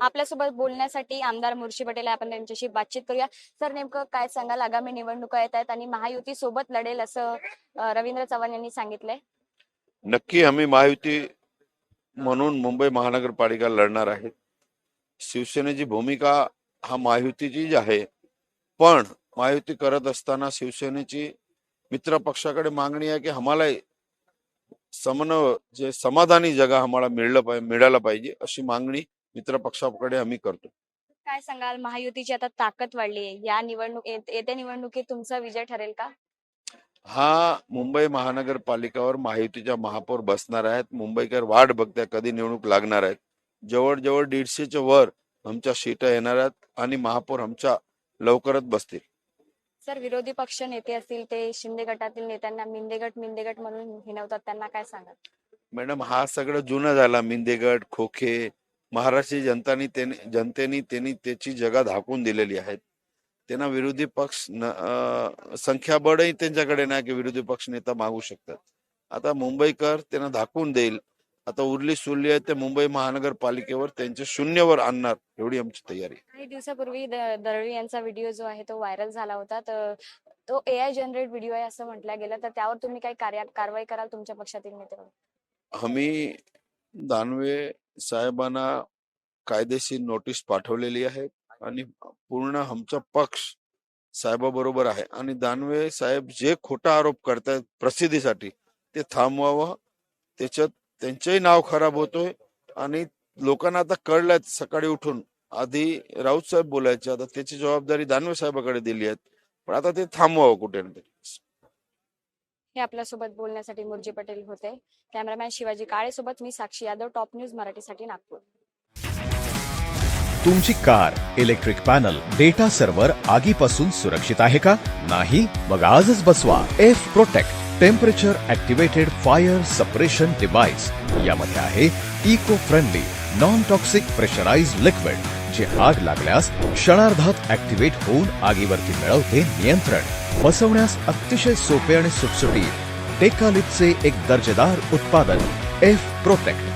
आपल्यासोबत बोलण्यासाठी आमदार मुर्शी पटेल आहे. आपण त्यांच्याशी बातचीत करूया. सर, नेमकं काय सांगाल? आगामी निवडणुका येत आहेत आणि महायुती सोबत लढेल असं रवींद्र चव्हाण यांनी सांगितलंय. नक्की आम्ही महायुती म्हणून मुंबई महानगरपालिका लढणार आहेत. शिवसेनेची भूमिका हा महायुतीचीच आहे, पण महायुती करत असताना शिवसेनेची मित्र पक्षाकडे मागणी आहे की आम्हाला जे समाधानी जगा आम्हाला मिळायला पाहिजे, अशी मागणी मित्र पक्षाकडे आम्ही करतो. काय सांगाल? महायुतीची आता ताकद वाढली आहे. या येत्या निवडणुकीत तुमचा विजय ठरेल का? हा मुंबई महानगरपालिकावर महायुतीच्या महापौर बसणार आहेत. मुंबईकर वाट बघत्या कधी निवडणूक लागणार आहेत. जवळजवळ 150च्या वर आमच्या सीटा येणार आहेत आणि महापौर आमच्या लवकरच बसतील. सर, विरोधी पक्ष नेते असतील ते शिंदे गटातील नेत्यांना मिंदेगट म्हणून हिणवतात, त्यांना काय सांगाल? मॅडम, हा सगळं जुनं झाला. मिंदेगड, खोखे, महाराष्ट्रीय जनतेने त्यांनी त्याची जगा झाकून दिलेली आहेत. त्यांना विरोधी पक्ष संख्याबळही त्यांच्याकडे नाही की विरोधी पक्ष नेता मागू शकतात. आता मुंबईकर त्यांना झाकून देईल. आता उरली सुरली आहे ते मुंबई महानगरपालिकेवर त्यांच्या शून्यवर आणणार, एवढी आमची तयारी. काही दिवसापूर्वी दळवी यांचा व्हिडिओ जो आहे तो व्हायरल झाला होता. तर तो AI जनरेट व्हिडिओ आहे असं म्हटलं गेलं. तर त्यावर तुम्ही काही कारवाई कराल तुमच्या पक्षातील नेत्यावर? आम्ही दानवे साहेबांना कायदेशीर नोटीस पाठवलेली आहे आणि पूर्ण आमचा पक्ष साहेबाबरोबर आहे. आणि दानवे साहेब जे खोटा आरोप करतायत प्रसिद्धीसाठी ते थांबवावं. त्याच्यात त्यांचंही नाव खराब होतोय आणि लोकांना आता कळलंय. सकाळी उठून आधी राऊत साहेब बोलायचे, आता त्याची जबाबदारी दानवे साहेबाकडे दिली आहे. पण आता ते थांबवावं कुठे ना तरी. हे आपल्यासोबत बोलण्यासाठी मुर्जी पटेल होते. कॅमेरामॅन शिवाजी काळे सोबत मी साक्षी यादव, टॉप न्यूज मराठीसाठी, नागपूर. तुमची car, electric panel, data server आगीपासून सुरक्षित आहे का? नाही? मग आजच बसवा F protect temperature activated fire suppression device. यामध्ये आहे eco friendly non toxic pressurized liquid, जे आग लागल्यास क्षणार्धात ऍक्टिव्हेट होऊन आगीवरती मिळवते नियंत्रण. बसवण्यास अतिशय सोपे आणि सुटसुटीत टेकालिपचे एक दर्जेदार उत्पादन एफ प्रोटेक्ट.